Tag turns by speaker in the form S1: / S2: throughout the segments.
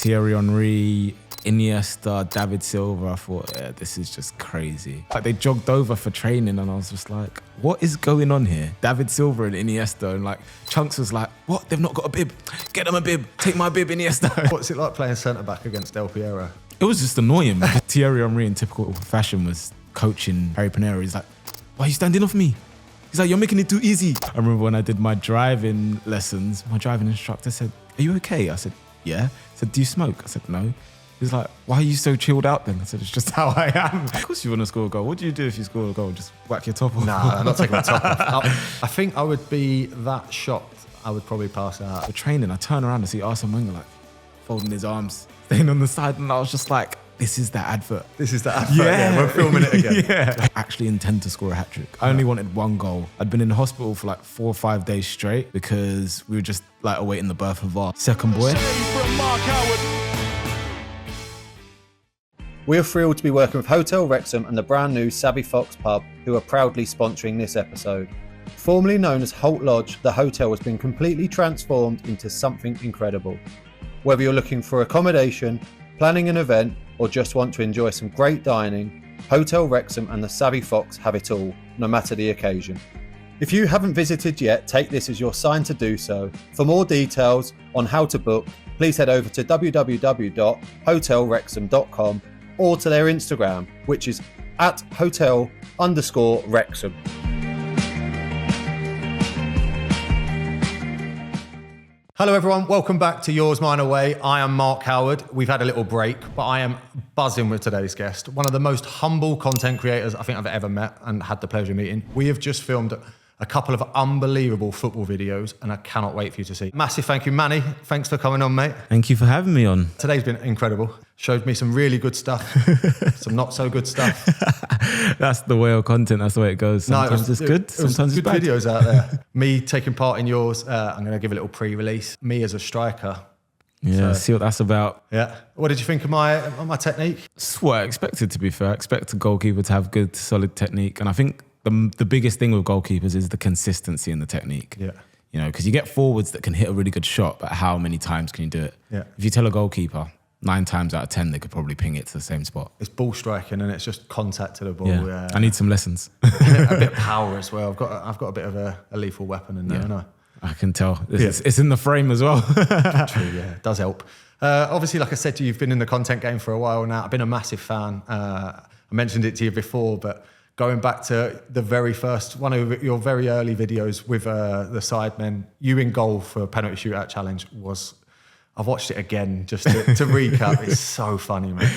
S1: Thierry Henry, Iniesta, David Silva. I thought, yeah, this is just crazy. Like, they jogged over for training and I was just like, what is going on here? David Silva and Iniesta, and like Chunkz was like, what? They've not got a bib. Get them a bib. Take my bib, Iniesta.
S2: What's it like playing centre-back against Del Piero?
S1: It was just annoying. Thierry Henry in typical fashion was coaching Harry Pinero. He's like, why are you standing off me? He's like, you're making it too easy. I remember when I did my driving lessons, my driving instructor said, are you okay? I said, yeah. He said, do you smoke? I said, no. He's like, why are you so chilled out then? I said, it's just how I am. Of course you want to score a goal. What do you do if you score a goal? Just whack your top off?
S2: No, I'm not taking my top off. I think I would be that shocked, I would probably pass out.
S1: For training, I turn around and see Arsene Wenger like folding his arms, staying on the side, and I was just like, this is that advert.
S2: This is the advert, yeah. We're filming it again.
S1: Yeah. I actually intend to score a hat-trick. I only wanted one goal. I'd been in the hospital for like 4 or 5 days straight because we were just like awaiting the birth of our second boy.
S3: We are thrilled to be working with Hotel Wrexham and the brand new Savvy Fox pub, who are proudly sponsoring this episode. Formerly known as Holt Lodge, the hotel has been completely transformed into something incredible. Whether you're looking for accommodation, planning an event, or just want to enjoy some great dining, Hotel Wrexham and the Savvy Fox have it all, no matter the occasion. If you haven't visited yet, take this as your sign to do so. For more details on how to book, please head over to www.hotelwrexham.com or to their Instagram, which is @hotel_Wrexham.
S2: Hello everyone, welcome back to Yours, Mine, Away. I am Mark Howard. We've had a little break, but I am buzzing with today's guest. One of the most humble content creators I think I've ever met and had the pleasure of meeting. We have just filmed a couple of unbelievable football videos and I cannot wait for you to see. Massive thank you, Manny. Thanks for coming on, mate.
S1: Thank you for having me on.
S2: Today's been incredible. Showed me some really good stuff, some not so good stuff.
S1: That's the way of content. That's the way it goes. Sometimes it's good, sometimes it's bad.
S2: Good videos out there. Me taking part in yours. I'm going to give a little pre-release. Me as a striker.
S1: Yeah, see what that's about.
S2: Yeah. What did you think of my technique?
S1: It's what I expected, to be fair. I expect a goalkeeper to have good, solid technique. And I think the biggest thing with goalkeepers is the consistency in the technique.
S2: Yeah.
S1: You know, because you get forwards that can hit a really good shot, but how many times can you do it?
S2: Yeah.
S1: If you tell a goalkeeper 9 times out of 10, they could probably ping it to the same spot.
S2: It's ball striking and it's just contact to the ball.
S1: Yeah. I need some lessons.
S2: A bit of power as well. I've got a bit of a lethal weapon in there, haven't I?
S1: I can tell. It's in the frame as well.
S2: True, yeah. It does help. Obviously, like I said to you, you've been in the content game for a while now. I've been a massive fan. I mentioned it to you before, but going back to the very first, one of your very early videos with the Sidemen, you in goal for a penalty shootout challenge was... I've watched it again just to recap. It's so funny, man.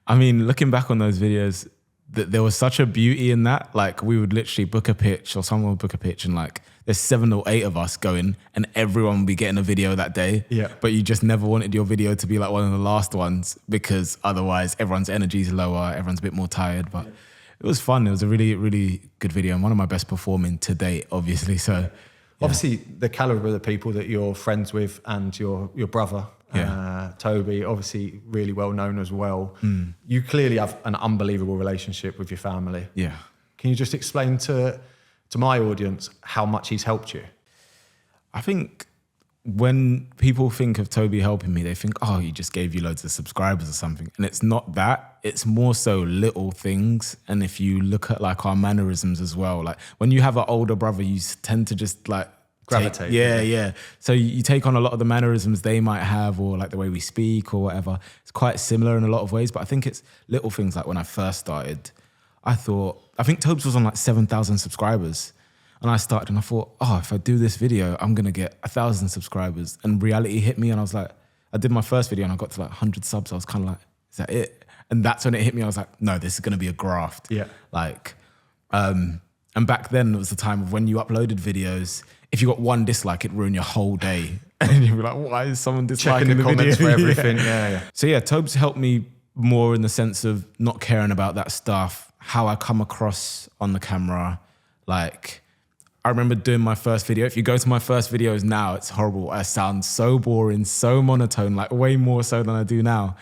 S1: I mean, looking back on those videos, there was such a beauty in that. Like, we would literally book a pitch, or someone would book a pitch, and like there's 7 or 8 of us going, and everyone would be getting a video that day.
S2: Yeah.
S1: But you just never wanted your video to be like one of the last ones, because otherwise everyone's energy is lower, everyone's a bit more tired. But it was fun. It was a really, really good video, and one of my best performing to date, obviously. So. Yeah.
S2: Obviously, the calibre of the people that you're friends with and your brother, Toby, obviously really well known as well. Mm. You clearly have an unbelievable relationship with your family.
S1: Yeah.
S2: Can you just explain to my audience how much he's helped you?
S1: I think when people think of Toby helping me, they think, oh, he just gave you loads of subscribers or something. And it's not that. It's more so little things. And if you look at like our mannerisms as well, like when you have an older brother, you tend to just like
S2: gravitate.
S1: Yeah. So you take on a lot of the mannerisms they might have, or like the way we speak or whatever. It's quite similar in a lot of ways, but I think it's little things. Like when I first started, I think Tobes was on like 7,000 subscribers. And I started and I thought, oh, if I do this video, I'm going to get 1,000 subscribers. And reality hit me and I was like, I did my first video and I got to like 100 subs. I was kind of like, is that it? And that's when it hit me. I was like, no, this is going to be a graft.
S2: Yeah.
S1: Like, and back then it was the time of when you uploaded videos, if you got one dislike, it ruined your whole day. And you'd be like, why is someone disliking
S2: Checking the comments
S1: video?
S2: for everything. Yeah.
S1: So yeah, Tobes helped me more in the sense of not caring about that stuff, how I come across on the camera. Like, I remember doing my first video. If you go to my first videos now, it's horrible. I sound so boring, so monotone, like way more so than I do now.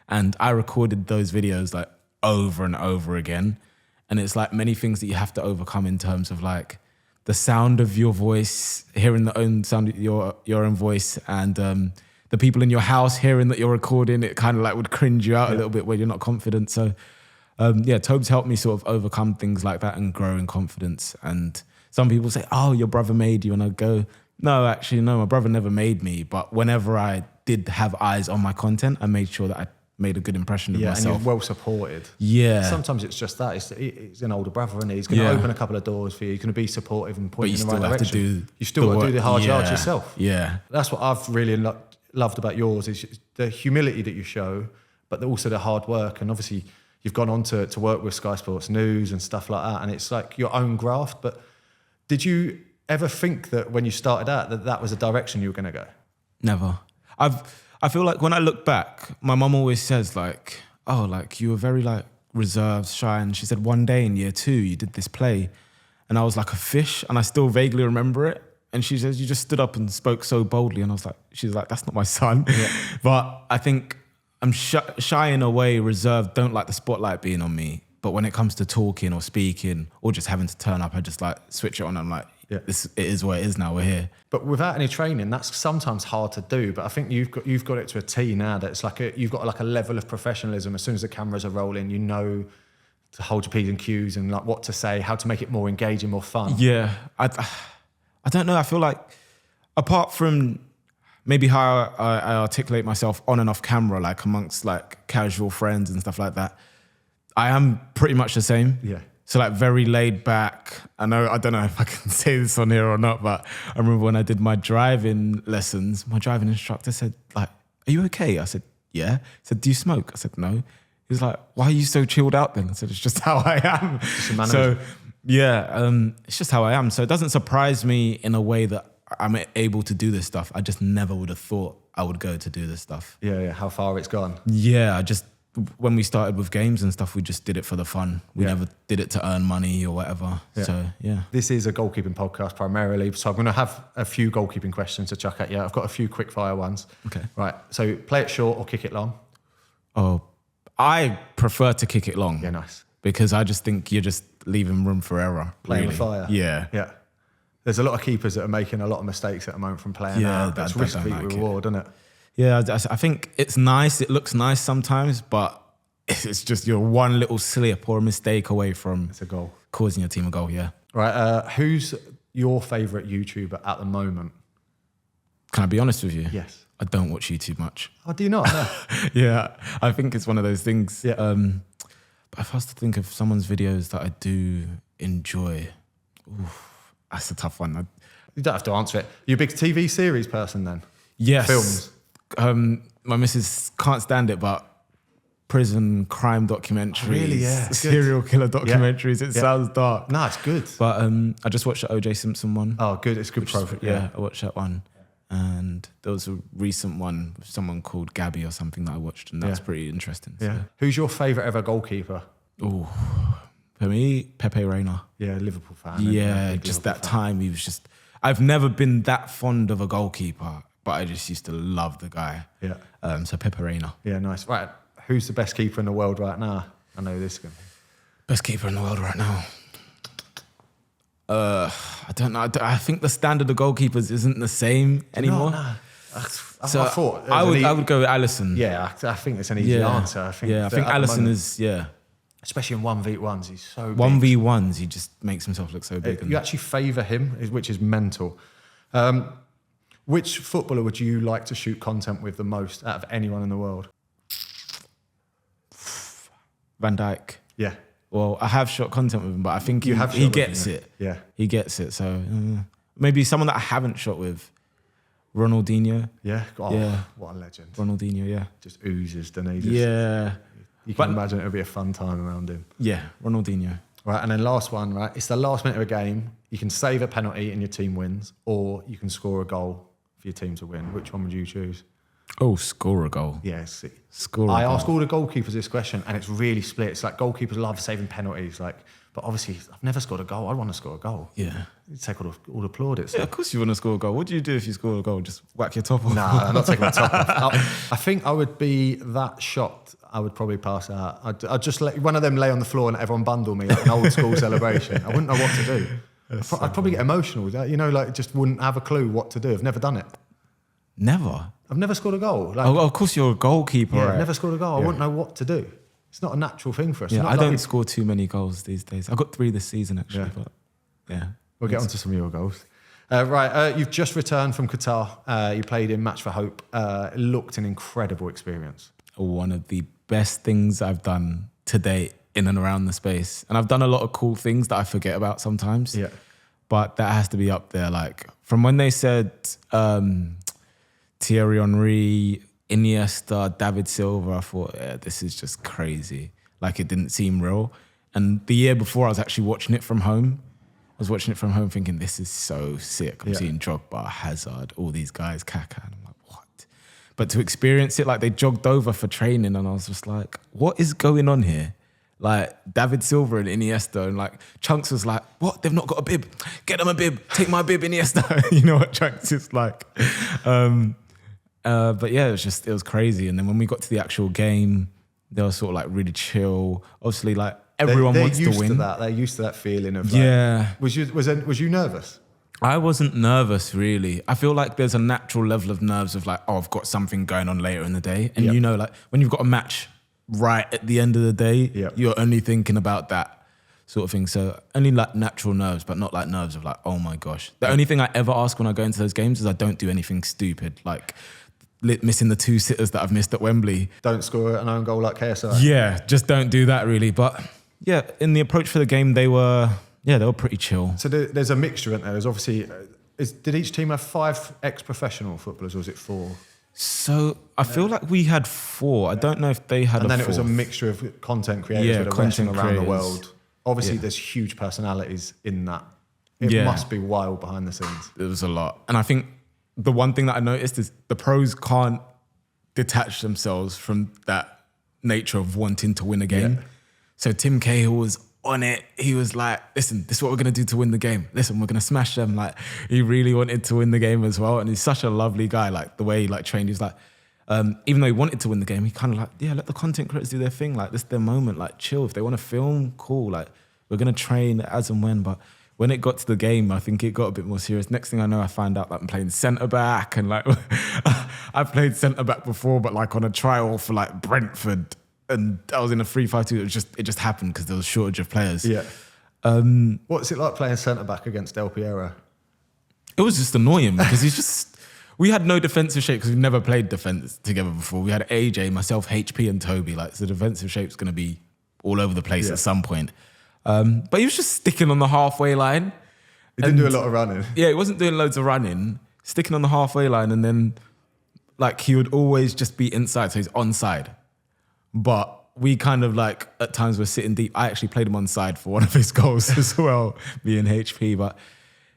S1: And I recorded those videos like over and over again. And it's like many things that you have to overcome in terms of like the sound of your voice, hearing the own sound of your own voice, and the people in your house hearing that you're recording, it kind of like would cringe you out a little bit when you're not confident. So Tobes helped me sort of overcome things like that and grow in confidence. And some people say, oh, your brother made you. And I go, no, actually, no, my brother never made me. But whenever I did have eyes on my content, I made sure that I made a good impression of myself.
S2: And you're well supported.
S1: Yeah.
S2: Sometimes it's just that. He's an older brother, and he's going to open a couple of doors for you. He's going to be supportive and point you in the right direction. You still got to do the hard yards yourself.
S1: Yeah.
S2: That's what I've really loved about yours, is the humility that you show, but also the hard work. And obviously you've gone on to work with Sky Sports News and stuff like that, and it's like your own graft. But did you ever think that when you started out that was a direction you were going to go?
S1: Never. I feel like when I look back, my mum always says like, oh, like you were very like reserved, shy. And she said one day in year 2, you did this play and I was like a fish, and I still vaguely remember it. And she says, you just stood up and spoke so boldly. And I was like, she's like, that's not my son. Yeah. But I think I'm shy in a way, reserved, don't like the spotlight being on me. But when it comes to talking or speaking or just having to turn up, I just like switch it on. I'm like, it is what it is now, we're here. But
S2: without any training, that's sometimes hard to do. But I think you've got it to a T now, that it's like you've got like a level of professionalism. As soon as the cameras are rolling, you know to hold your P's and Q's and like what to say, how to make it more engaging, more fun.
S1: Yeah, I don't know. I feel like apart from maybe how I articulate myself on and off camera, like amongst like casual friends and stuff like that, I am pretty much the same.
S2: Yeah.
S1: So like very laid back. I don't know if I can say this on here or not, but I remember when I did my driving lessons, my driving instructor said like, are you okay? I said, yeah. He said, do you smoke? I said, no. He was like, why are you so chilled out then? I said, it's just how I am. So yeah, it's just how I am. So it doesn't surprise me in a way that I'm able to do this stuff. I just never would have thought I would go to do this stuff.
S2: Yeah, how far it's gone.
S1: Yeah, when we started with games and stuff, we just did it for the fun. We never did it to earn money or whatever. Yeah. So, yeah.
S2: This is a goalkeeping podcast primarily, so I'm going to have a few goalkeeping questions to chuck at you. I've got a few quickfire ones.
S1: Okay.
S2: Right, so play it short or kick it long?
S1: Oh, I prefer to kick it long.
S2: Yeah, nice.
S1: Because I just think you're just leaving room for error.
S2: Playing with fire.
S1: Yeah.
S2: Yeah. There's a lot of keepers that are making a lot of mistakes at the moment from playing out. That's risk beat reward, isn't it?
S1: Yeah, I think it's nice. It looks nice sometimes, but it's just you're one little slip or a mistake away from
S2: it's a goal,
S1: causing your team a goal. Yeah.
S2: Right. Who's your favourite YouTuber at the moment?
S1: Can I be honest with you?
S2: Yes.
S1: I don't watch YouTube much.
S2: Oh, do you not? No.
S1: Yeah, I think it's one of those things.
S2: Yeah.
S1: But if I was to think of someone's videos that I do enjoy, that's a tough one.
S2: You don't have to answer it. You're a big TV series person then?
S1: Yes.
S2: Films?
S1: My missus can't stand it, but prison crime documentaries,
S2: really, yeah,
S1: serial killer documentaries. It sounds dark.
S2: No, it's good.
S1: But I just watched the O.J. Simpson one.
S2: Oh, good. It's a good program.
S1: Yeah, I watched that one. And there was a recent one with someone called Gabby or something that I watched, and that's pretty interesting.
S2: Yeah.
S1: So.
S2: Who's your favourite ever goalkeeper?
S1: Oh, for me, Pepe Reina.
S2: Yeah, Liverpool fan.
S1: Yeah, just that time he was just... I've never been that fond of a goalkeeper, but I just used to love the guy.
S2: Yeah.
S1: So Pepe Reina.
S2: Yeah, nice. Right, who's the best keeper in the world right now? I know this is
S1: Best keeper in the world right now? I don't know. I think the standard of goalkeepers isn't the same anymore.
S2: No.
S1: So
S2: I thought
S1: I would go with Alisson.
S2: Yeah, I think it's an easy answer. I think
S1: Alisson is
S2: especially in 1v1s. He's so big.
S1: 1v1s. He just makes himself look so big.
S2: You actually favour him, which is mental. Which footballer would you like to shoot content with the most out of anyone in the world?
S1: Van Dijk.
S2: Yeah.
S1: Well, I have shot content with him, but I think he gets it.
S2: Yeah.
S1: He gets it. So maybe someone that I haven't shot with. Ronaldinho.
S2: Yeah. Oh,
S1: yeah.
S2: What a legend. Ronaldinho,
S1: yeah.
S2: Just oozes, doesn't he?
S1: Yeah.
S2: You can imagine it'll be a fun time around him.
S1: Yeah, Ronaldinho.
S2: Right, and then last one, right? It's the last minute of a game. You can save a penalty and your team wins, or you can score a goal for your team to win. Which one would you choose?
S1: Oh, score a goal.
S2: Yeah,
S1: score a
S2: goal. I
S1: ask
S2: all the goalkeepers this question, and it's really split. It's like goalkeepers love saving penalties, but obviously I've never scored a goal. I want to score a goal.
S1: Yeah.
S2: You take all the plaudits.
S1: Yeah, of course you want to score a goal. What do you do if you score a goal? Just whack your top off?
S2: No, I'm not taking my top off. I think I would be that shocked. I would probably pass out. I'd just let one of them lay on the floor and everyone bundle me like an old school celebration. I wouldn't know what to do. I'd probably get emotional. Just wouldn't have a clue what to do. I've never done it.
S1: Never?
S2: I've never scored a goal. Like,
S1: Oh, of course you're a goalkeeper,
S2: yeah,
S1: right?
S2: I've never scored a goal. I wouldn't know what to do. It's not a natural thing for us.
S1: Yeah,
S2: Not
S1: I don't
S2: like
S1: score too many goals these days. I got 3 this season actually,
S2: Yeah.
S1: but yeah.
S2: We'll get onto some of your goals. You've just returned from Qatar. You played in Match for Hope. It looked an incredible experience.
S1: One of the best things I've done to date in and around the space. And I've done a lot of cool things that I forget about sometimes.
S2: Yeah.
S1: But that has to be up there. Like from when they said Thierry Henry, Iniesta, David Silva, I thought, yeah, this is just crazy. Like it didn't seem real. And the year before I was actually watching it from home. I was watching it from home thinking, this is so sick. I'm seeing Drogba, Hazard, all these guys, Kaká. And I'm like, what? But to experience it, like they jogged over for training and I was just like, what is going on here? Like David Silva and Iniesta and like Chunkz was like, what? They've not got a bib. Get them a bib. Take my bib, Iniesta. You know what Chunkz is like. But yeah, it was crazy. And then when we got to the actual game, they were sort of like really chill. Obviously, like everyone wants to win.
S2: They're used to that feeling of like,
S1: yeah.
S2: Was you nervous?
S1: I wasn't nervous really. I feel like there's a natural level of nerves of like, oh, I've got something going on later in the day. And you know, like when you've got a match right at the end of the day, you're only thinking about that sort of thing. So only like natural nerves, but not like nerves of like, oh my gosh. The only thing I ever ask when I go into those games is I don't do anything stupid, like missing the 2 sitters that I've missed at Wembley.
S2: Don't score an own goal like KSI.
S1: Yeah, just don't do that really. But yeah, in the approach for the game, they were pretty chill.
S2: So there's a mixture, isn't there? There's obviously, did each team have 5 ex-professional footballers or was it 4?
S1: So I feel like we had 4. I don't know if they had
S2: and
S1: a
S2: then it was a
S1: fourth.
S2: mixture of content creators with a wrestling around
S1: creators.
S2: the world. Obviously, there's huge personalities in that. It must be wild behind the scenes.
S1: It was a lot. And I think the one thing that I noticed is the pros can't detach themselves from that nature of wanting to win a game.
S2: Yeah.
S1: So Tim Cahill was on it. He was like, listen, this is what we're going to do to win the game. Listen, we're going to smash them. Like, he really wanted to win the game as well. And he's such a lovely guy. Like, the way he like trained, he was like, even though he wanted to win the game, he kind of like, yeah, let the content creators do their thing. Like, this is their moment. Like, chill. If they want to film, cool. Like, we're going to train as and when. But when it got to the game, I think it got a bit more serious. Next thing I know, I found out that I'm playing centre-back. And like, I've played centre-back before, but like on a trial for like Brentford. And I was in a 3-5-2. It just happened because there was a shortage of players.
S2: Yeah. What's it like playing centre-back against Del Piero?
S1: It was just annoying because we had no defensive shape because we've never played defence together before. We had AJ, myself, HP and Toby. Like, so the defensive shape's going to be all over the place at some point. But he was just sticking on the halfway line.
S2: He didn't do a lot of running.
S1: Yeah, he wasn't doing loads of running, sticking on the halfway line, and then like he would always just be inside, so he's onside. But we kind of like at times were sitting deep. I actually played him onside for one of his goals as well, me and HP. But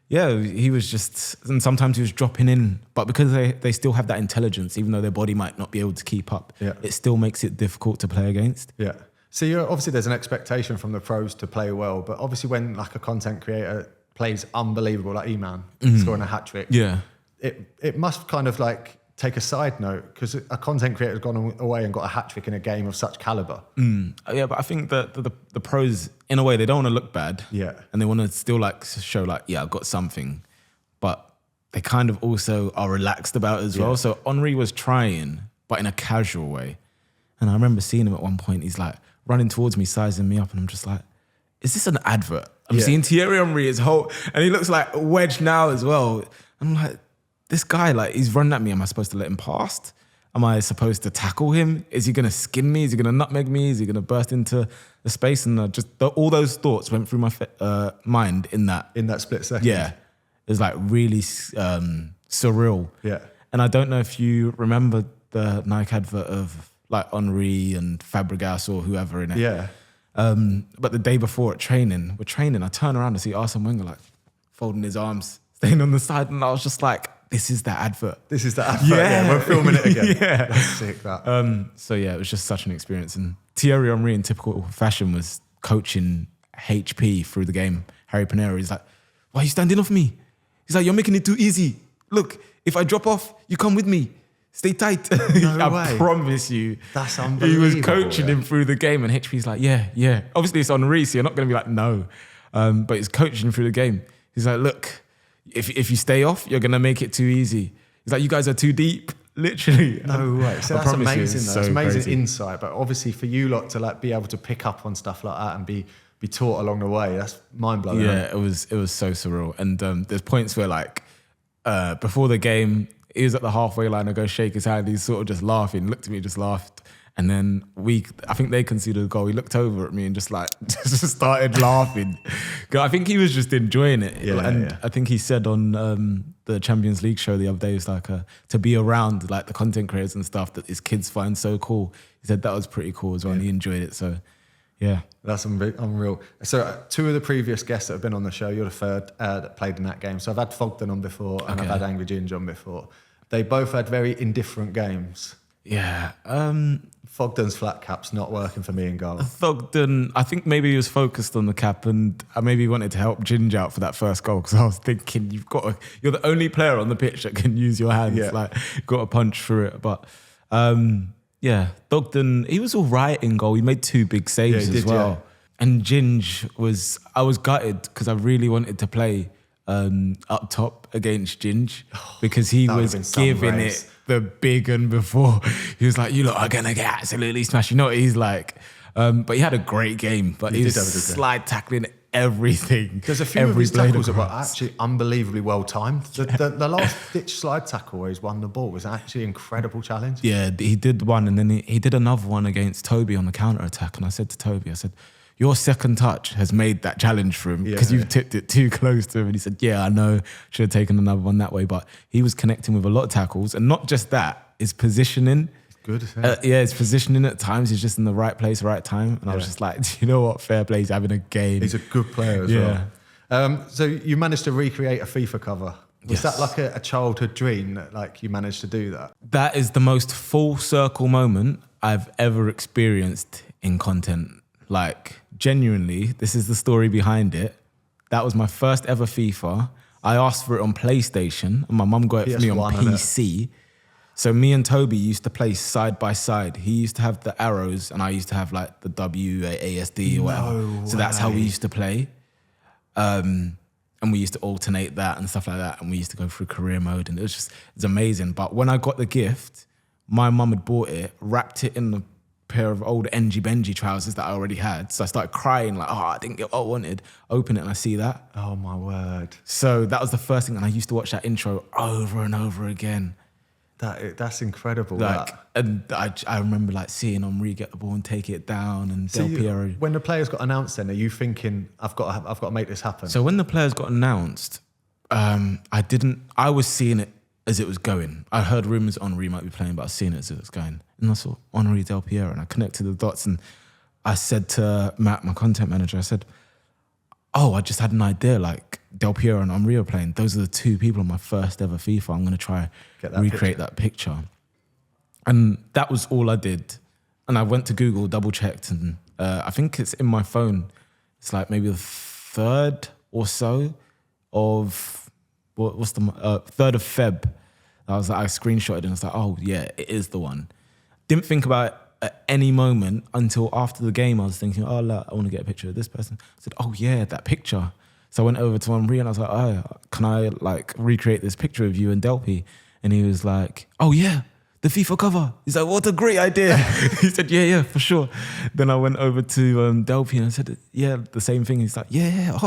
S1: yeah, he was just, and sometimes he was dropping in. But because they still have that intelligence, even though their body might not be able to keep up, it still makes it difficult to play against.
S2: Yeah. So obviously there's an expectation from the pros to play well, but obviously when like a content creator plays unbelievable, like E-Man, scoring a hat-trick, it must kind of like take a side note because a content creator has gone away and got a hat-trick in a game of such caliber.
S1: Yeah, but I think that the pros, in a way, they don't want to look bad.
S2: Yeah.
S1: And they want to still like show like, yeah, I've got something. But they kind of also are relaxed about it as well. So Henry was trying, but in a casual way. And I remember seeing him at one point, he's like running towards me, sizing me up. And I'm just like, is this an advert? I'm seeing Thierry Henry, his whole, and he looks like wedged now as well. I'm like, this guy, like, he's running at me. Am I supposed to let him past? Am I supposed to tackle him? Is he going to skin me? Is he going to nutmeg me? Is he going to burst into the space? And all those thoughts went through my mind in that
S2: split second.
S1: Yeah. It was like really surreal.
S2: Yeah.
S1: And I don't know if you remember the Nike advert of like Henry and Fabregas or whoever in it.
S2: Yeah.
S1: But the day before at training, I turn around to see Arsene Wenger like folding his arms, staying on the side. And I was just like, this is that advert.
S2: This is the advert. Yeah. We're filming it again.
S1: Yeah.
S2: That's sick, that.
S1: So yeah, it was just such an experience. And Thierry Henry in typical fashion was coaching HP through the game. Harry Pinero, he's like, why are you standing off me? He's like, you're making it too easy. Look, if I drop off, you come with me. Stay tight.
S2: No way.
S1: I promise you.
S2: That's unbelievable.
S1: He was coaching him through the game and HP's like, yeah. Obviously it's Henry, so you're not going to be like, no. But he's coaching through the game. He's like, look, if you stay off, you're going to make it too easy. He's like, you guys are too deep. Literally.
S2: No way. So
S1: I
S2: that's
S1: promise you,
S2: amazing.
S1: it's
S2: Though.
S1: so
S2: It's amazing
S1: crazy.
S2: insight. But obviously for you lot to like be able to pick up on stuff like that and be taught along the way, that's mind blowing.
S1: Yeah, it was so surreal. And there's points where like before the game, he was at the halfway line. I go shake his hand. He's sort of just laughing. Looked at me, just laughed. And then I think they conceded a goal. He looked over at me and just like just started laughing. I think he was just enjoying it.
S2: Yeah,
S1: and
S2: yeah.
S1: I think he said on the Champions League show the other day, it's like to be around like the content creators and stuff that his kids find so cool. He said that was pretty cool as well, and he enjoyed it. So, yeah.
S2: That's unreal. So two of the previous guests that have been on the show, you're the third that played in that game. So I've had Fogden on before and I've had Angry Ginge on before. They both had very indifferent games.
S1: Yeah.
S2: Fogden's flat cap's not working for me in goal.
S1: Thogden, I think maybe he was focused on the cap, and I maybe wanted to help Ginge out for that first goal because I was thinking you're the only player on the pitch that can use your hands.
S2: Yeah.
S1: Like, got to punch through it. But yeah, Thogden, he was all right in goal. He made 2 big saves
S2: Yeah, he
S1: as
S2: did,
S1: well.
S2: yeah.
S1: And Ginge I was gutted because I really wanted to play up top against Ginge because he
S2: that would
S1: was
S2: have been some
S1: giving
S2: race.
S1: it the big un before. He was like, you lot are going to get absolutely smashed. You know what he's like. But he had a great game. But he was
S2: did have a good game.
S1: slide tackling everything.
S2: There's a few of
S1: every
S2: his
S1: blade
S2: tackles that were
S1: across.
S2: actually unbelievably well timed. The last ditch slide tackle where he's won the ball was actually an incredible challenge.
S1: Yeah, he did one, and then he did another one against Toby on the counter-attack. And I said to Toby, I said, your second touch has made that challenge for him because
S2: Yeah.
S1: you've tipped it too close to him. And he said, yeah, I know, should have taken another one that way. But he was connecting with a lot of tackles. And not just that, his positioning.
S2: Good.
S1: His positioning at times is just in the right place, right time. And I was just like, do you know what? Fair play, he's having a game.
S2: He's a good player as well. So you managed to recreate a FIFA cover. Was
S1: Yes.
S2: that like a childhood dream that like you managed to do that?
S1: That is the most full circle moment I've ever experienced in content. Like, genuinely, this is the story behind it. That was my first ever FIFA. I asked for it on PlayStation, and my mum got it for me on
S2: PS1, innit?
S1: PC. So me and Toby used to play side by side. He used to have the arrows, and I used to have like the WASD or whatever. So that's how we used to play. And we used to alternate that and stuff like that. And we used to go through career mode, and it's amazing. But when I got the gift, my mum had bought it, wrapped it in the pair of old Engie Benji trousers that I already had. So I started crying like, I didn't get what I wanted. Open it and I see that.
S2: Oh my word.
S1: So that was the first thing. And I used to watch that intro over and over again.
S2: That's incredible.
S1: Like,
S2: that.
S1: and I remember like seeing Henry get the ball and take it down, and
S2: So
S1: Del Piero.
S2: when the players got announced, then are you thinking I've got to make this happen?
S1: So when the players got announced, I was seeing it as it was going. I heard rumours Henry might be playing, but I was seeing it as it was going. And I saw Henry, Del Piero, and I connected the dots, and I said to Matt, my content manager, I said, I just had an idea, like Del Piero and Henry are playing. Those are the 2 people on my first ever FIFA. I'm going to try recreate that picture. And that was all I did. And I went to Google, double checked, and I think it's in my phone. It's like maybe the 3rd or so of, what's the 3rd of Feb. I screenshotted it and I was like, oh yeah, it is the one. Didn't think about it at any moment until after the game. I was thinking, oh, look, I want to get a picture of this person. I said, oh yeah, that picture. So I went over to Henry and I was like, oh, can I like recreate this picture of you and Delpy? And he was like, oh yeah, the FIFA cover. He's like, what a great idea. He said, yeah, for sure. Then I went over to Delpy and I said, yeah, the same thing. He's like, yeah,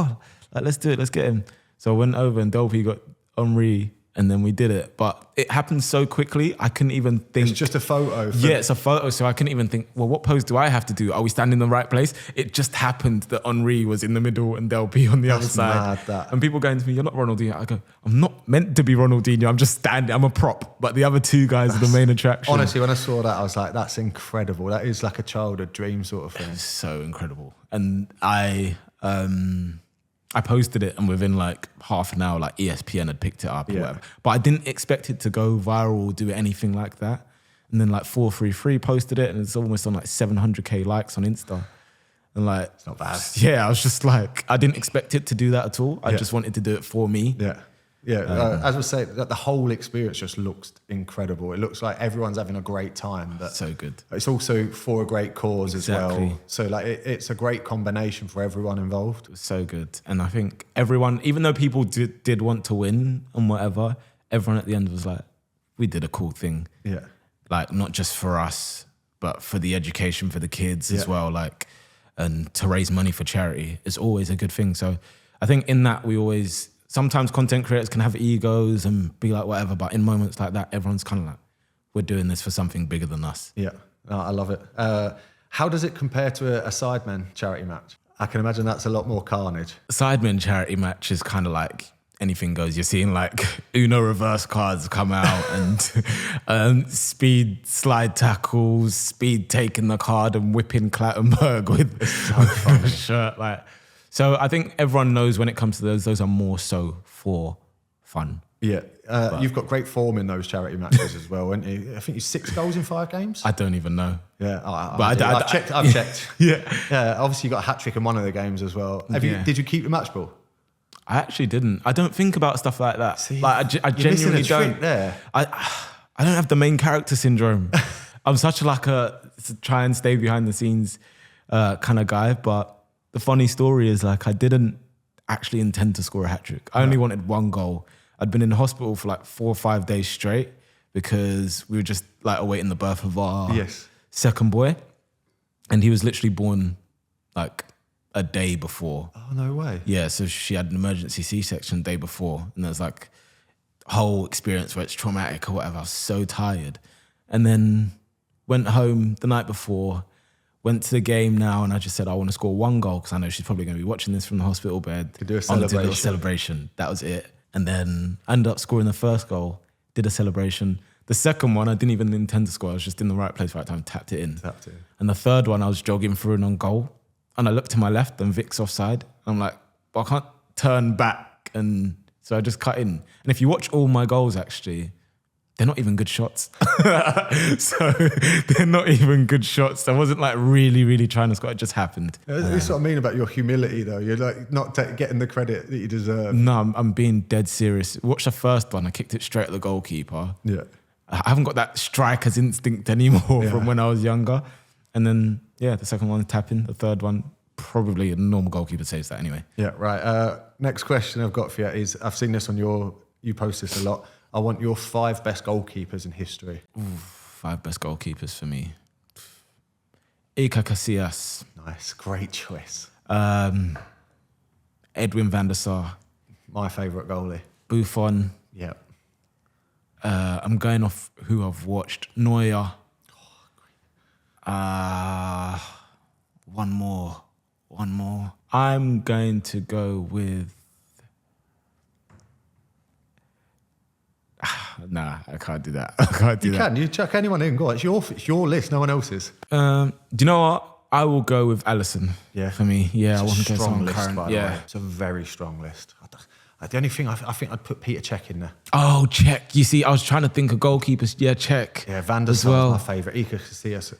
S1: like, let's do it, let's get him. So I went over and Delpy got Henry, and then we did it. But it happened so quickly, I couldn't even think.
S2: It's just a photo.
S1: Yeah, it's a photo, so I couldn't even think, well, what pose do I have to do? Are we standing in the right place? It just happened that Henry was in the middle and Delpy on the other side.
S2: Mad, that.
S1: And people going to me, you're not Ronaldinho. I go, I'm not meant to be Ronaldinho. I'm just standing. I'm a prop. But the other 2 guys are the main attraction.
S2: Honestly, when I saw that, I was like, that's incredible. That is like a childhood dream sort of thing.
S1: So incredible. And I posted it, and within like half an hour, like ESPN had picked it up or whatever. But I didn't expect it to go viral or do anything like that. And then like 433 posted it, and it's almost on like 700k likes on Insta. And like,
S2: It's not bad.
S1: yeah, I was just like, I didn't expect it to do that at all. I just wanted to do it for me.
S2: Yeah. As I say, the whole experience just looks incredible. It looks like everyone's having a great time, but
S1: So good.
S2: it's also for a great cause as
S1: Exactly.
S2: well. So like, it's a great combination for everyone involved.
S1: So good. And I think everyone, even though people did want to win and whatever, everyone at the end was like, we did a cool thing.
S2: Yeah.
S1: Like not just for us, but for the education for the kids as well. Like, and to raise money for charity is always a good thing. So I think in that sometimes content creators can have egos and be like whatever, but in moments like that, everyone's kind of like, we're doing this for something bigger than us.
S2: Yeah, no, I love it. How does it compare to a Sidemen charity match? I can imagine that's a lot more carnage.
S1: Sidemen charity match is kind of like anything goes. You're seeing like Uno reverse cards come out and speed slide tackles, speed taking the card and whipping Clattenburg with a shirt. Like, so I think everyone knows when it comes to those are more so for fun.
S2: Yeah, you've got great form in those charity matches as well, haven't you? I think you 6 goals in 5 games.
S1: I don't even know.
S2: Yeah, I've checked. I've checked.
S1: Yeah.
S2: Obviously, you got a hat trick in one of the games as well. Did you keep the match ball?
S1: I actually didn't. I don't think about stuff like that.
S2: See,
S1: like I genuinely don't.
S2: There.
S1: I don't have the main character syndrome. I'm such like a try and stay behind the scenes kind of guy. But the funny story is like I didn't actually intend to score a hat trick. I only wanted 1 goal. I'd been in the hospital for like 4 or 5 days straight because we were just like awaiting the birth of our second boy. And he was literally born like a day before.
S2: Oh, no way.
S1: Yeah, so she had an emergency C-section the day before. And there's like a whole experience where it's traumatic or whatever. I was so tired. And then went home the night before, went to the game now, and I just said, I want to score 1 goal because I know she's probably going to be watching this from the hospital bed.
S2: To do a celebration.
S1: I wanted to do a celebration. That was it. And then I ended up scoring the first goal, did a celebration. The second one, I didn't even intend to score. I was just in the right place, right time, tapped it in. And the third one, I was jogging through an on goal. And I looked to my left and Vic's offside. I'm like, but I can't turn back. And so I just cut in. And if you watch all my goals, actually, they're not even good shots. So they're not even good shots. I wasn't like really, really trying to score. It just happened.
S2: This is what I mean about your humility, though. You're like not getting the credit that you deserve.
S1: No, I'm being dead serious. Watch the first one. I kicked it straight at the goalkeeper.
S2: Yeah.
S1: I haven't got that striker's instinct anymore from when I was younger. And then, the second one, tapping. The third one, probably a normal goalkeeper saves that anyway.
S2: Yeah, right. Next question I've got for you is, I've seen this on you post this a lot. I want your 5 best goalkeepers in history.
S1: 5 best goalkeepers for me. Iker Casillas.
S2: Nice, great choice.
S1: Edwin van der Sar.
S2: My favourite goalie.
S1: Buffon.
S2: Yeah.
S1: I'm going off who I've watched. Neuer. One more. I'm going to go with... Nah, I can't do that.
S2: You can. You chuck anyone in. Go on. It's your list, no one else's.
S1: Do you know what? I will go with Alisson.
S2: Yeah.
S1: For me. Yeah,
S2: It's
S1: I want to
S2: a
S1: go
S2: strong
S1: someone
S2: list,
S1: current.
S2: by the way. It's a very strong list. The only thing, I think I'd put Peter Cech in there.
S1: Oh, Cech. You see, I was trying to think of goalkeepers. Yeah, Cech.
S2: Yeah, Van der Sar's my favourite. Iker Casillas,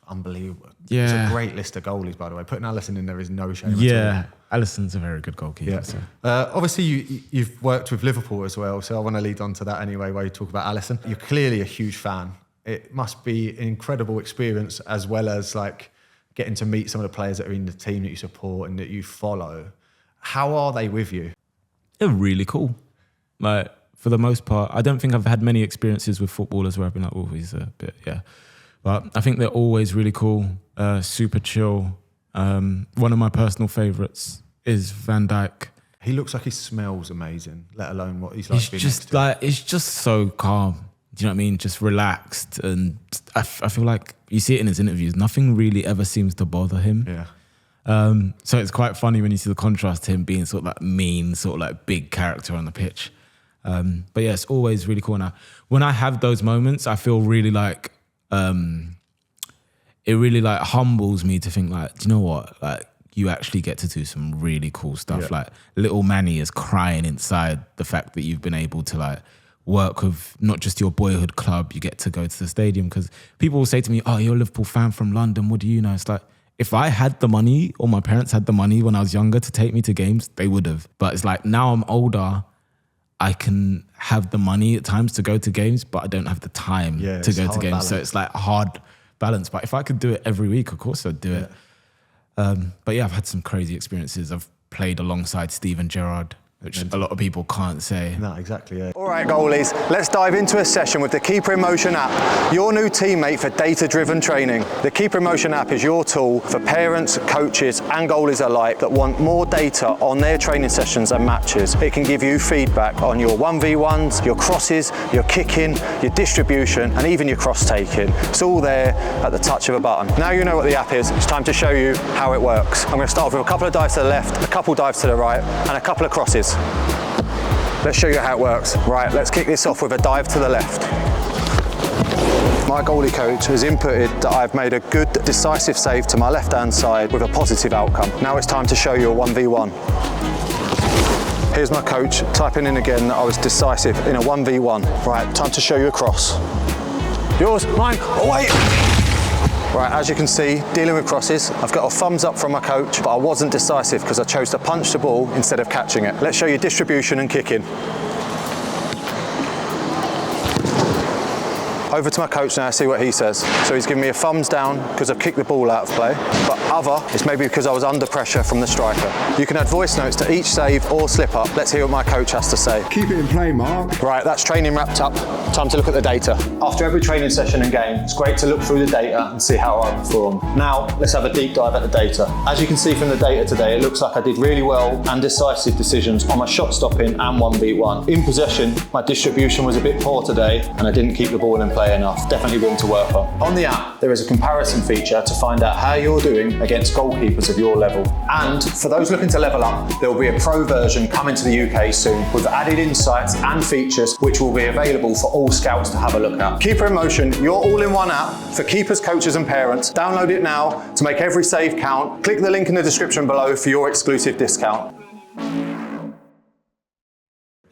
S2: unbelievable.
S1: Yeah.
S2: It's a great list of goalies, by the way. Putting Alisson in there is no shame at all.
S1: Yeah, Alisson's a very good goalkeeper.
S2: Yeah.
S1: So.
S2: Obviously, you've worked with Liverpool as well, so I want to lead on to that anyway, where you talk about Alisson. You're clearly a huge fan. It must be an incredible experience, as well as like getting to meet some of the players that are in the team that you support and that you follow. How are they with you?
S1: They're really cool. Like, for the most part, I don't think I've had many experiences with footballers where I've been like, oh, he's a bit, yeah. But I think they're always really cool, super chill. One of my personal favourites is Van Dijk.
S2: He looks like he smells amazing, let alone what he's like.
S1: It's just so calm. Do you know what I mean? Just relaxed. And I feel like you see it in his interviews, nothing really ever seems to bother him.
S2: Yeah.
S1: So it's quite funny when you see the contrast to him being sort of like mean, sort of like big character on the pitch. But yeah, it's always really cool. Now, when I have those moments, I feel really like, it really like humbles me to think like, do you know what? Like, you actually get to do some really cool stuff.
S2: Yeah.
S1: Like, little Manny is crying inside the fact that you've been able to like work with not just your boyhood club, you get to go to the stadium. Because people will say to me, oh, you're a Liverpool fan from London, what do you know? It's like, if I had the money or my parents had the money when I was younger to take me to games, they would have. But it's like, now I'm older, I can have the money at times to go to games, but I don't have the time to go to games.
S2: Balance.
S1: So it's like a hard balance. But if I could do it every week, of course I'd do it. But yeah, I've had some crazy experiences. I've played alongside Steven Gerrard which a lot of people can't say.
S2: No, exactly, yeah.
S4: All right, goalies, let's dive into a session with the Keeper in Motion app, your new teammate for data-driven training. The Keeper in Motion app is your tool for parents, coaches and goalies alike that want more data on their training sessions and matches. It can give you feedback on your 1v1s, your crosses, your kicking, your distribution and even your cross-taking. It's all there at the touch of a button. Now you know what the app is, it's time to show you how it works. I'm going to start with a couple of dives to the left, a couple dives to the right and a couple of crosses. Let's show you how it works. Right, let's kick this off with a dive to the left. My goalie coach has inputted that I've made a good, decisive save to my left-hand side with a positive outcome. Now it's time to show you a 1v1. Here's my coach typing in again that I was decisive in a 1v1. Right, time to show you a cross. Yours, mine, away! Right, as you can see, dealing with crosses, I've got a thumbs up from my coach, but I wasn't decisive because I chose to punch the ball instead of catching it. Let's show you distribution and kicking. Over to my coach now, see what he says. So he's giving me a thumbs down because I've kicked the ball out of play, but other, it's maybe because I was under pressure from the striker. You can add voice notes to each save or slip up. Let's hear what my coach has to say.
S5: Keep it in play, Mark.
S4: Right, that's training wrapped up. Time to look at the data. After every training session and game, it's great to look through the data and see how I perform. Now, let's have a deep dive at the data. As you can see from the data today, it looks like I did really well and decisive decisions on my shot stopping and 1v1. In possession, my distribution was a bit poor today and I didn't keep the ball in play enough. Definitely room to work on. On the app, there is a comparison feature to find out how you're doing against goalkeepers of your level. And for those looking to level up, there will be a pro version coming to the UK soon with added insights and features which will be available for all scouts to have a look at. Keeper in Motion, your all-in-one app for keepers, coaches and parents. Download it now to make every save count. Click the link in the description below for your exclusive discount.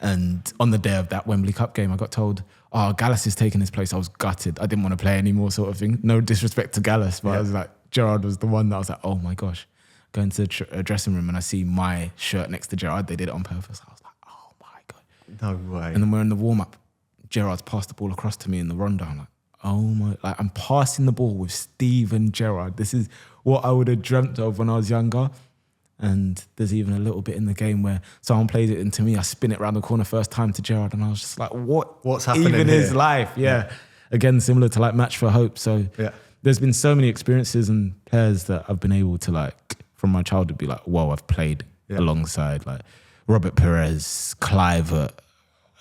S1: And on the day of that Wembley Cup game, I got told, oh, Gallus is taking his place. I was gutted. I didn't want to play anymore, sort of thing. No disrespect to Gallus, but I was like, Gerrard was the one that I was like, oh my gosh. Going to the dressing room and I see my shirt next to Gerrard. They did it on purpose. I was like, oh my God.
S2: No way.
S1: And then we're in the warm-up. Gerrard's passed the ball across to me in the rondo. I'm like, oh my, like I'm passing the ball with Steve and Gerrard. This is what I would have dreamt of when I was younger. And there's even a little bit in the game where someone plays it into me, I spin it around the corner first time to Gerrard, and I was just like, what's
S2: happening
S1: even
S2: here?
S1: is life? Yeah. Again, similar to like Match for Hope. So there's been so many experiences and players that I've been able to like, from my childhood, be like, whoa, I've played alongside like Robert Perez, Clivert,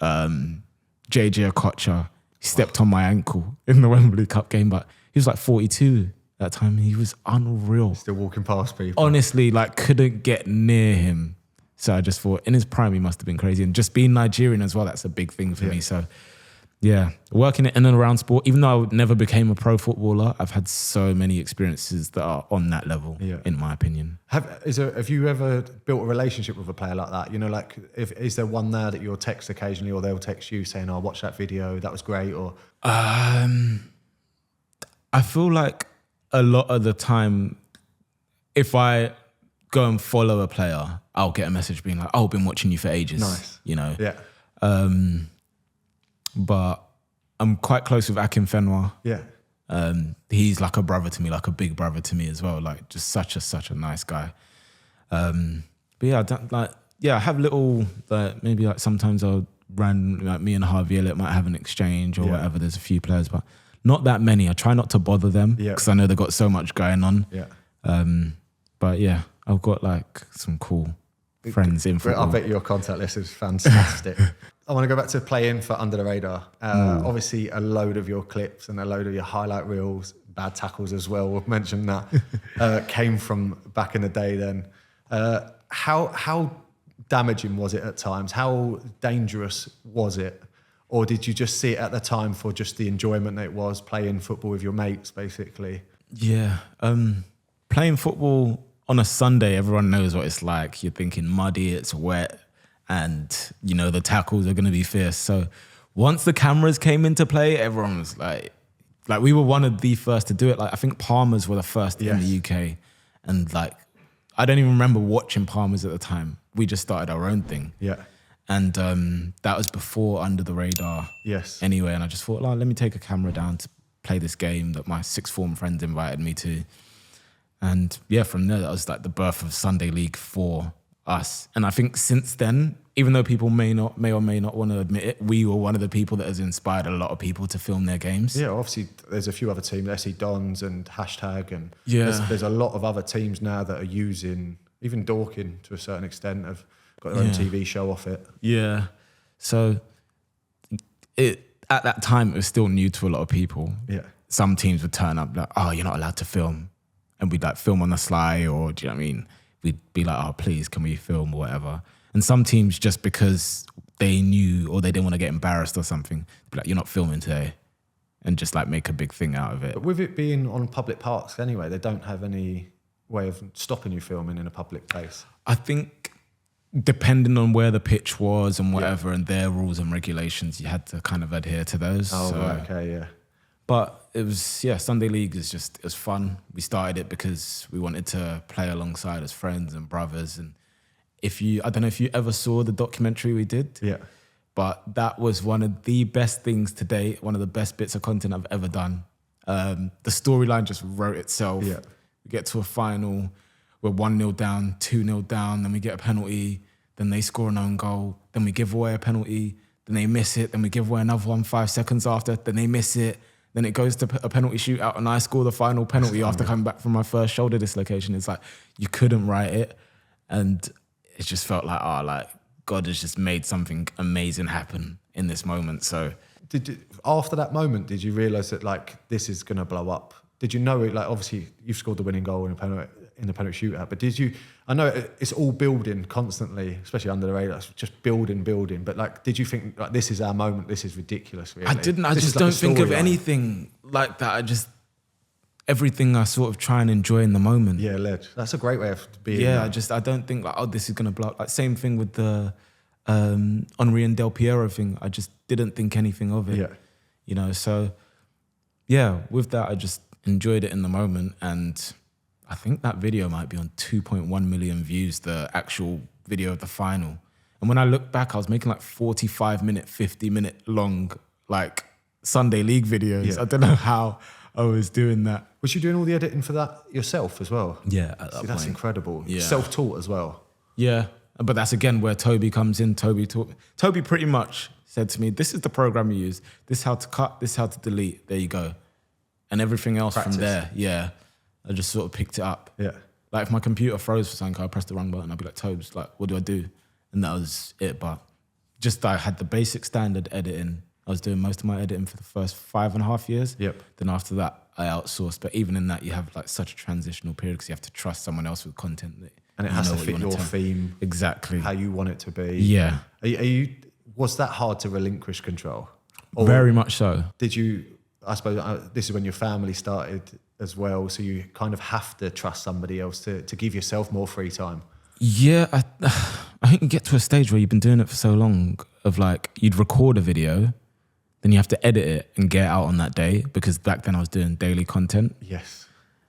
S1: JJ Okocha. He stepped on my ankle in the Wembley Cup game, but he was like 42 that time. He was unreal.
S2: Still walking past people.
S1: Honestly, like couldn't get near him. So I just thought in his prime, he must have been crazy. And just being Nigerian as well, that's a big thing for me. So yeah, working in and around sport, even though I never became a pro footballer, I've had so many experiences that are on that level, in my opinion.
S2: Have you ever built a relationship with a player like that? You know, like is there one there that you'll text occasionally or they'll text you saying, oh, watch that video, that was great? Or
S1: I feel like a lot of the time, if I go and follow a player, I'll get a message being like, oh, I've been watching you for ages.
S2: Nice.
S1: You know?
S2: Yeah.
S1: But I'm quite close with Akin Fenwa.
S2: Yeah.
S1: He's like a brother to me, like a big brother to me as well. Like just such a nice guy. But yeah, I have little, like maybe like sometimes I'll like me and Harvey Elliott might have an exchange or whatever. There's a few players, but not that many. I try not to bother them because I know they've got so much going on.
S2: Yeah.
S1: But yeah, I've got like some cool friends in football.
S2: I bet your contact list is fantastic. I want to go back to playing for Under the Radar. Obviously, a load of your clips and a load of your highlight reels, bad tackles as well, we've mentioned that, came from back in the day then. How damaging was it at times? How dangerous was it? Or did you just see it at the time for just the enjoyment that it was, playing football with your mates, basically?
S1: Yeah. Playing football on a Sunday, everyone knows what it's like. You're thinking muddy, it's wet, and, you know, the tackles are going to be fierce. So once the cameras came into play, everyone was like we were one of the first to do it. Like, I think Palmers were the first in the UK. And, like, I don't even remember watching Palmers at the time. We just started our own thing.
S2: Yeah.
S1: And that was before Under the Radar.
S2: Yes.
S1: Anyway, and I just thought, let me take a camera down to play this game that my sixth form friends invited me to. And yeah, from there, that was like the birth of Sunday League 4. us. And I think since then, even though people may or may not want to admit it, we were one of the people that has inspired a lot of people to film their games.
S2: Yeah, obviously there's a few other teams, SE Dons and Hashtag, and
S1: Yeah.
S2: there's a lot of other teams now that are using, even Dorking to a certain extent, have got their own TV show off it.
S1: Yeah. So at that time, it was still new to a lot of people.
S2: Yeah.
S1: Some teams would turn up like, oh, you're not allowed to film. And we'd like film on the sly, or do you know what I mean? We'd be like, oh, please, can we film or whatever? And some teams, just because they knew or they didn't want to get embarrassed or something, be like, you're not filming today. And just like make a big thing out of it.
S2: But with it being on public parks anyway, they don't have any way of stopping you filming in a public place.
S1: I think depending on where the pitch was and whatever, and their rules and regulations, you had to kind of adhere to those.
S2: Oh,
S1: So,
S2: right, okay, yeah.
S1: But it was, Sunday League it was fun. We started it because we wanted to play alongside as friends and brothers. And I don't know if you ever saw the documentary we did.
S2: Yeah.
S1: But that was one of the best things to date, one of the best bits of content I've ever done. The storyline just wrote itself.
S2: Yeah.
S1: We get to a final, we're 1-0 down, 2-0 down, then we get a penalty, then they score an own goal, then we give away a penalty, then they miss it, then we give away another one 5 seconds after, then they miss it, then it goes to a penalty shootout and I score the final penalty after coming back from my first shoulder dislocation. It's like, you couldn't write it. And it just felt like, God has just made something amazing happen in this moment. So
S2: After that moment, did you realise that like this is going to blow up? Did you know it? Like obviously you've scored the winning goal in the penalty shootout, but did you? I know it's all building constantly, especially under the radar. It's just building. But like, did you think like this is our moment? This is ridiculous. Really?
S1: I didn't. I just don't think of anything like that. Everything I sort of try and enjoy in the moment.
S2: Yeah, ledge. That's a great way of being.
S1: Yeah, I don't think like, oh, this is gonna blow up. Like same thing with the Henry and Del Piero thing. I just didn't think anything of it.
S2: Yeah.
S1: You know, so yeah, with that I just enjoyed it in the moment, and I think that video might be on 2.1 million views, the actual video of the final. And when I look back, I was making like 45-minute, 50-minute long like Sunday League videos.
S2: Yeah.
S1: I don't know how I was doing that.
S2: Was you doing all the editing for that yourself as well?
S1: Yeah, at that
S2: See, that's
S1: point.
S2: incredible.
S1: Yeah.
S2: Self-taught as well.
S1: Yeah, but that's again where Toby comes in. Toby pretty much said to me, this is the program you use. This is how to cut, this is how to delete. There you go. And everything else
S2: Practice.
S1: from there, yeah, I just sort of picked it up.
S2: Yeah.
S1: Like if my computer froze for something, I'd press the wrong button. I'd be like, Tobes, like, what do I do? And that was it. But just I had the basic standard editing. I was doing most of my editing for the first 5.5 years.
S2: Yep.
S1: Then after that, I outsourced. But even in that, you have like such a transitional period because you have to trust someone else with content. That
S2: And it
S1: you
S2: has
S1: know
S2: to
S1: what you
S2: fit
S1: wanna
S2: your
S1: tell.
S2: theme,
S1: Exactly.
S2: how you want it to be.
S1: Yeah.
S2: Are you? Was that hard to relinquish control? Or
S1: Very much so.
S2: did you? I suppose this is when your family started as well, so you kind of have to trust somebody else to give yourself more free time.
S1: Yeah, I think you get to a stage where you've been doing it for so long of like, you'd record a video, then you have to edit it and get it out on that day, because back then I was doing daily content.
S2: Yes.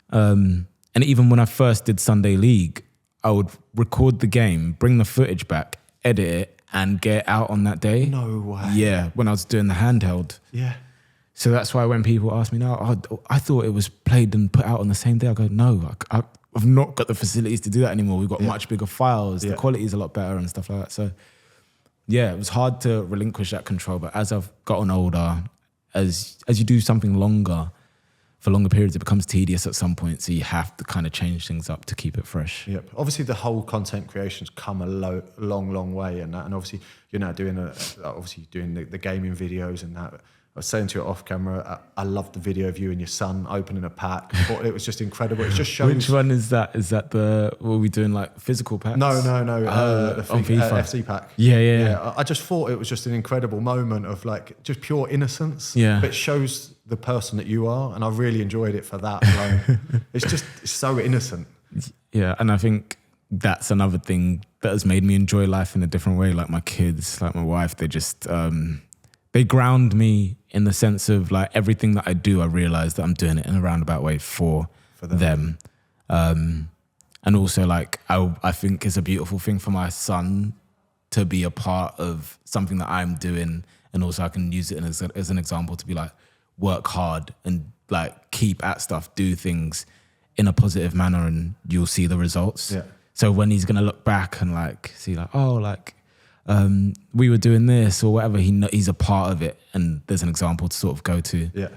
S1: And even when I first did Sunday League, I would record the game, bring the footage back, edit it, and get it out on that day.
S2: No way.
S1: Yeah, when I was doing the handheld.
S2: Yeah.
S1: So that's why when people ask me now, I thought it was played and put out on the same day. I go, no, I've not got the facilities to do that anymore. We've got much bigger files.
S2: Yeah.
S1: The quality is a lot better and stuff like that. So yeah, it was hard to relinquish that control. But as I've gotten older, as you do something longer, for longer periods, it becomes tedious at some point. So you have to kind of change things up to keep it fresh.
S2: Yep. Obviously, the whole content creation's come a long way, and obviously you're now doing the gaming videos and that. I was saying to you off camera, I loved the video of you and your son opening a pack. I thought it was just incredible. It just shows.
S1: Which one is that? Is that were we doing like physical packs?
S2: No.
S1: On FIFA.
S2: FC pack.
S1: Yeah.
S2: I just thought it was just an incredible moment of like just pure innocence.
S1: Yeah.
S2: But it shows the person that you are, and I really enjoyed it for that alone. it's so innocent.
S1: Yeah, and I think that's another thing that has made me enjoy life in a different way. Like my kids, like my wife, they just they ground me in the sense of like everything that I do, I realize that I'm doing it in a roundabout way for them. And also like I think it's a beautiful thing for my son to be a part of something that I'm doing, and also I can use it as an example to be like, work hard and like keep at stuff, do things in a positive manner, and you'll see the results.
S2: Yeah.
S1: So when he's gonna look back and like see like, oh, like we were doing this or whatever, he's a part of it, and there's an example to sort of go to.
S2: Yeah.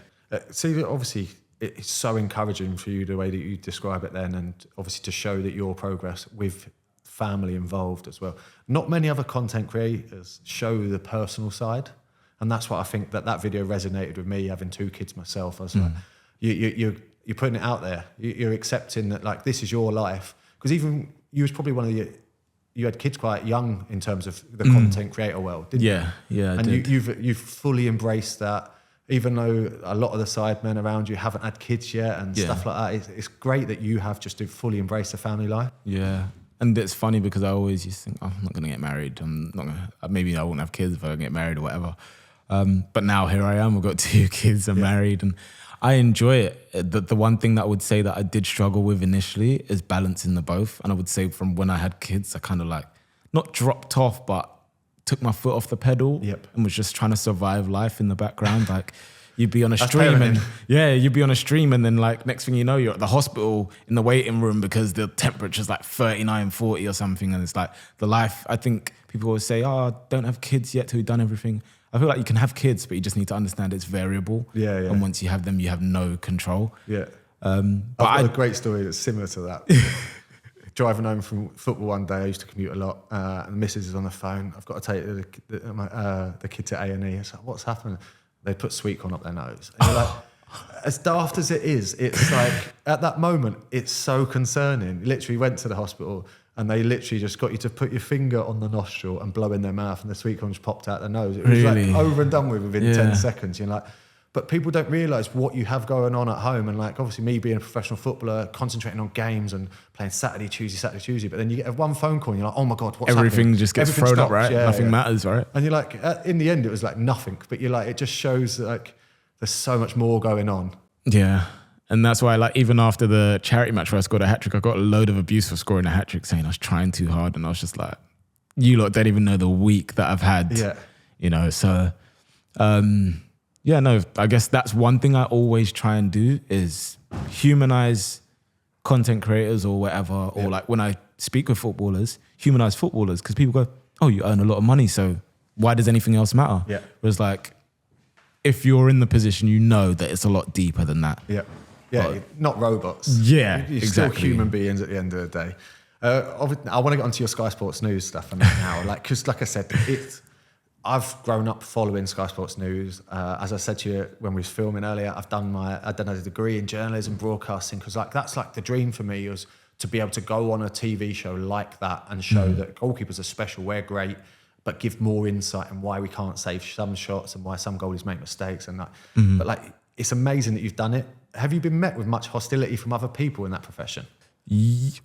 S2: See, obviously, it's so encouraging for you the way that you describe it then, and obviously to show that your progress with family involved as well. Not many other content creators show the personal side, and that's what I think that video resonated with me, having 2 kids myself. I was like, you're putting it out there. You're accepting that like this is your life, because even you was probably one of you had kids quite young in terms of the content creator world, didn't you?
S1: Yeah.
S2: And you've fully embraced that. Even though a lot of the Sidemen around you haven't had kids yet and stuff like that, it's great that you have just to fully embrace the family life.
S1: Yeah. And it's funny because I always used to think, oh, I'm not going to get married. I'm not going to, maybe I won't have kids if I don't get married or whatever. But now here I am, I've got 2 kids, I'm married, and I enjoy it. The one thing that I would say that I did struggle with initially is balancing the both. And I would say from when I had kids, I kind of like, not dropped off, but took my foot off the pedal and was just trying to survive life in the background. Like you'd be on a stream and you'd be on a stream and then like next thing you know, you're at the hospital in the waiting room because the temperature's like 39, 40 or something. And it's like the life, I think people always say, oh, don't have kids yet till you've done everything. I feel like you can have kids, but you just need to understand it's variable. Yeah. And once you have them, you have no control. Yeah.
S2: I've got a great story that's similar to that. Driving home from football one day, I used to commute a lot, and the missus is on the phone. I've got to take the kid to A&E. It's like, what's happened? They put sweet corn up their nose. And you're like, as daft as it is, it's like, at that moment, it's so concerning. Literally went to the hospital and they literally just got you to put your finger on the nostril and blow in their mouth, and the sweet corn just popped out their nose. It was like over and done with within 10 seconds. You're like, but people don't realise what you have going on at home. And like, obviously me being a professional footballer, concentrating on games and playing Saturday, Tuesday. But then you get one phone call and you're like, oh my God, what's happening?
S1: Everything just gets thrown up, right?
S2: Yeah,
S1: Nothing matters, right?
S2: And you're like, in the end, it was like nothing. But you're like, it just shows that like there's so much more going on.
S1: Yeah. And that's why, like, even after the charity match where I scored a hat-trick, I got a load of abuse for scoring a hat-trick, saying I was trying too hard. And I was just like, you lot don't even know the week that I've had. Yeah. You know, so... yeah, no, I guess that's one thing I always try and do is humanize content creators or whatever. Or like when I speak with footballers, humanize footballers, because people go, oh, you earn a lot of money, so why does anything else matter? Yeah. Whereas like, if you're in the position, you know that it's a lot deeper than that.
S2: Yeah. Yeah, but, not robots.
S1: Yeah,
S2: you're
S1: exactly.
S2: Still human beings at the end of the day. I want to get onto your Sky Sports News stuff now. Because like I said, I've grown up following Sky Sports News. As I said to you when we was filming earlier, I've done a degree in journalism, broadcasting, because like that's like the dream for me, was to be able to go on a TV show like that and show that goalkeepers are special, we're great, but give more insight on why we can't save some shots and why some goalies make mistakes and that. But like, it's amazing that you've done it. Have you been met with much hostility from other people in that profession?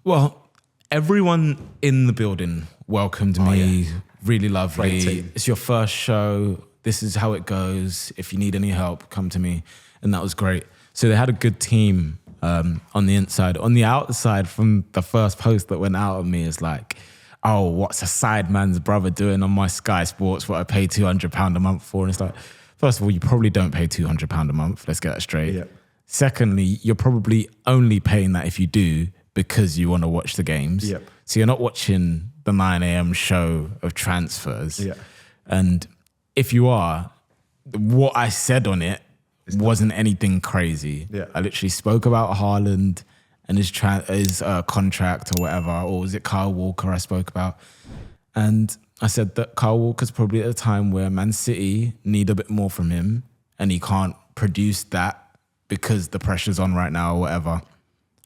S1: Well, everyone in the building welcomed me. Yeah. Really lovely. It's your first show. This is how it goes. If you need any help, come to me. And that was great. So they had a good team on the inside. On the outside, from the first post that went out of me is like, oh, what's a Sideman's brother doing on my Sky Sports, what I pay £200 a month for? And it's like, first of all, you probably don't pay £200 a month. Let's get that straight. Yeah. Secondly, you're probably only paying that if you do because you want to watch the games. Yep. So you're not watching the 9 a.m. show of transfers. Yeah. And if you are, what I said on it wasn't anything crazy. Yeah. I literally spoke about Haaland and his contract or whatever, or was it Kyle Walker I spoke about? And I said that Kyle Walker's probably at a time where Man City need a bit more from him and he can't produce that because the pressure's on right now or whatever.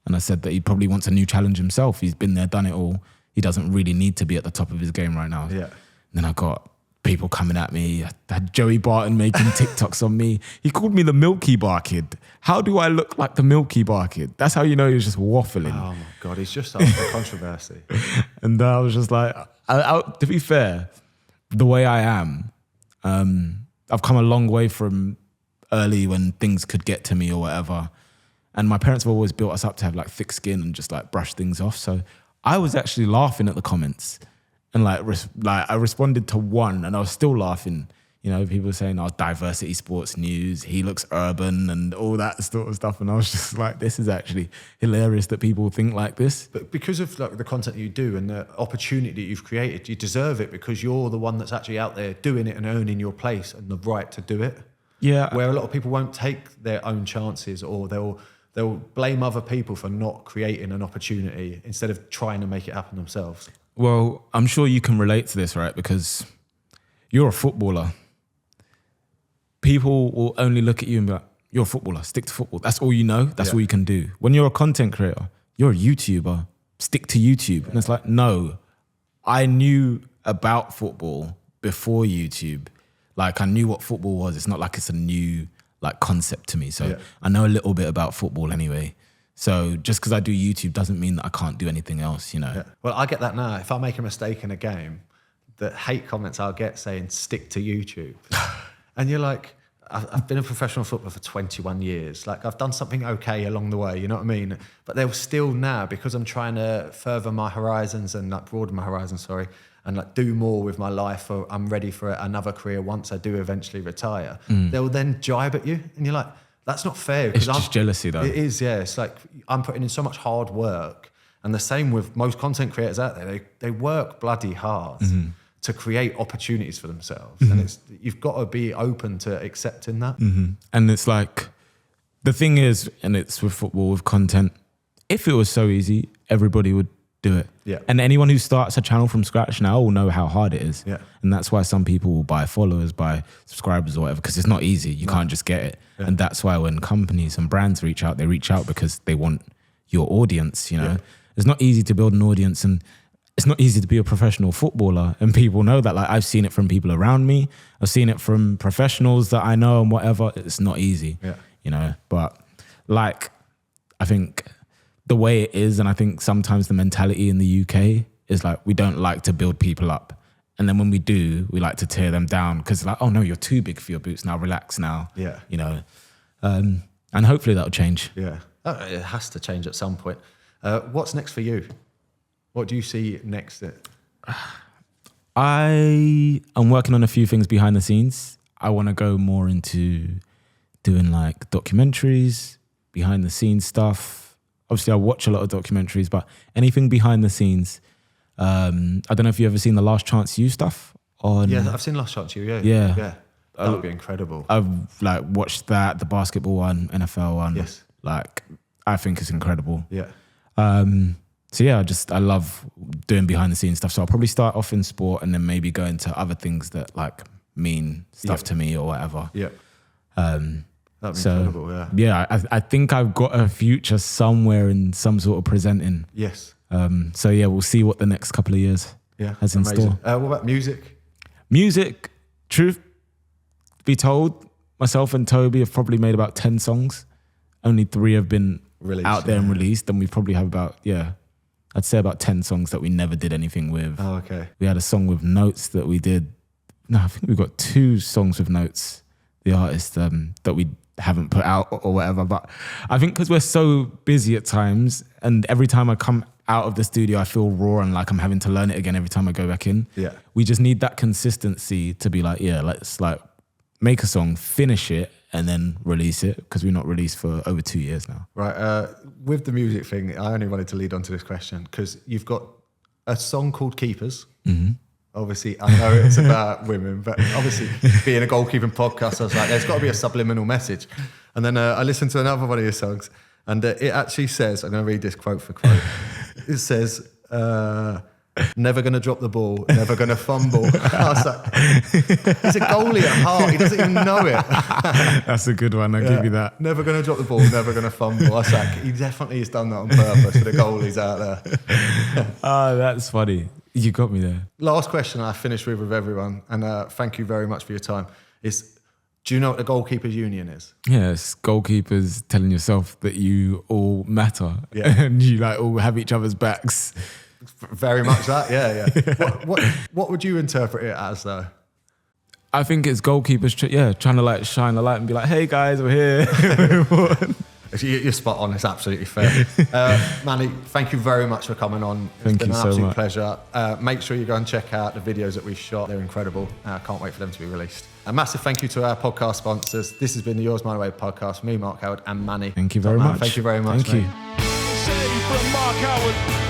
S1: And I said that he probably wants a new challenge himself. He's been there, done it all. He doesn't really need to be at the top of his game right now. Yeah. And then I got people coming at me. I had Joey Barton making TikToks on me. He called me the Milky Bar Kid. How do I look like the Milky Bar Kid? That's how you know he was just waffling. Oh my
S2: God, he's just after controversy.
S1: And I was just like, to be fair, the way I am, I've come a long way from early when things could get to me or whatever. And my parents have always built us up to have like thick skin and just like brush things off. So I was actually laughing at the comments and like I responded to one and I was still laughing. You know, people were saying, diversity sports news, he looks urban and all that sort of stuff. And I was just like, this is actually hilarious that people think like this.
S2: But because of like the content you do and the opportunity that you've created, you deserve it because you're the one that's actually out there doing it and earning your place and the right to do it.
S1: Yeah.
S2: Where a lot of people won't take their own chances, or they'll blame other people for not creating an opportunity instead of trying to make it happen themselves.
S1: Well, I'm sure you can relate to this, right? Because you're a footballer. People will only look at you and be like, you're a footballer, stick to football. That's all you know. That's all you can do. When you're a content creator, you're a YouTuber, stick to YouTube. And it's like, no, I knew about football before YouTube. Like, I knew what football was. It's not like it's a new like concept to me. So I know a little bit about football anyway. So just because I do YouTube doesn't mean that I can't do anything else, you know?
S2: Yeah. Well, I get that now. If I make a mistake in a game, the hate comments I'll get saying, stick to YouTube. And you're like, I've been a professional footballer for 21 years. Like, I've done something okay along the way, you know what I mean? But they'll still now, because I'm trying to further my horizons and like broaden my horizons, and like do more with my life, or I'm ready for another career once I do eventually retire. They'll then jibe at you and you're like, that's not fair.
S1: It's just jealousy though.
S2: It is, yeah. It's like I'm putting in so much hard work, and the same with most content creators out there. They work bloody hard to create opportunities for themselves. And you've got to be open to accepting that.
S1: And it's like, the thing is, and it's with football, with content, if it was so easy, everybody would do it.
S2: Yeah.
S1: And anyone who starts a channel from scratch now will know how hard it is.
S2: Yeah.
S1: And that's why some people will buy followers, buy subscribers or whatever, because it's not easy. You can't just get it. Yeah. And that's why when companies and brands reach out, they reach out because they want your audience, you know. It's not easy to build an audience, and it's not easy to be a professional footballer, and people know that. Like, I've seen it from people around me. I've seen it from professionals that I know and whatever. It's not easy, you know. But like, I think the way it is, and I think sometimes the mentality in the UK is like, we don't like to build people up. And then when we do, we like to tear them down because like, oh no, you're too big for your boots now, relax now. Yeah. You know, and hopefully that'll change.
S2: Yeah, it has to change at some point. What's next for you? What do you see next?
S1: I am working on a few things behind the scenes. I want to go more into doing like documentaries, behind the scenes stuff. Obviously, I watch a lot of documentaries, but anything behind the scenes. I don't know if you've ever seen the Last Chance U stuff on.
S2: Yeah, I've seen Last Chance U. Yeah. That would be incredible.
S1: I've like watched that, the basketball one, NFL one.
S2: Yes.
S1: Like, I think it's incredible.
S2: Yeah.
S1: So yeah, I love doing behind the scenes stuff. So I'll probably start off in sport and then maybe go into other things that like mean stuff to me or whatever.
S2: Yeah. That'd be incredible, yeah.
S1: Yeah, I think I've got a future somewhere in some sort of presenting.
S2: Yes.
S1: So yeah, we'll see what the next couple of years has in store.
S2: What about music?
S1: Music, truth be told, myself and Toby have probably made about 10 songs. Only 3 have been released, out there and released. And we probably have about, I'd say about 10 songs that we never did anything with.
S2: Oh, okay.
S1: We had a song with Notes that we did. No, I think we've got 2 songs with Notes, the artist, that we haven't put out or whatever. But I think because we're so busy at times, and every time I come out of the studio, I feel raw and like I'm having to learn it again every time I go back in.
S2: Yeah.
S1: We just need that consistency to be like, let's like make a song, finish it, and then release it, because we're not released for over 2 years now.
S2: Right. With the music thing, I only wanted to lead on to this question because you've got a song called Keepers. Mm-hmm. Obviously, I know it's about women, but obviously being a goalkeeping podcast, I was like, there's got to be a subliminal message. And then I listened to another one of your songs, and it actually says, I'm going to read this quote for quote. It says, never going to drop the ball, never going to fumble. I was like, he's a goalie at heart. He doesn't even know it.
S1: That's a good one. I'll give you that.
S2: Never going to drop the ball, never going to fumble. I was like, he definitely has done that on purpose for the goalies out there.
S1: Oh, that's funny. You got me there.
S2: Last question I finish with everyone, and thank you very much for your time, is, do you know what the Goalkeeping Union is?
S1: Yes, goalkeepers telling yourself that you all matter and you like all have each other's backs.
S2: Very much that, yeah. What would you interpret it as, though?
S1: I think it's goalkeepers, trying to like shine a light and be like, hey guys, we're here.
S2: You're spot on. It's absolutely fair. Manny, thank you very much for coming on. It's been an absolute pleasure. Make sure you go and check out the videos that we shot. They're incredible. I can't wait for them to be released. A massive thank you to our podcast sponsors. This has been the Yours My Way podcast. Me, Mark Howard, and Manny.
S1: Thank you very much.
S2: Thank you very much.
S1: Thank you.
S5: From Mark Howard.